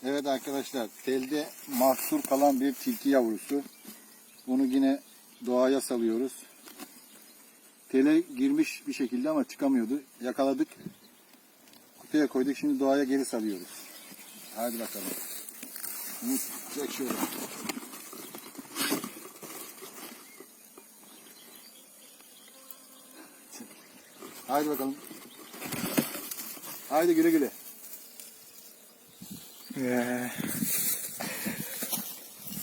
Evet arkadaşlar, telde mahsur kalan bir tilki yavrusu. Bunu yine doğaya salıyoruz. Tele girmiş bir şekilde ama çıkamıyordu. Yakaladık. Kutuya koyduk. Şimdi doğaya geri salıyoruz. Hadi bakalım. Umut çek şöyle. Haydi bakalım. Haydi güle güle.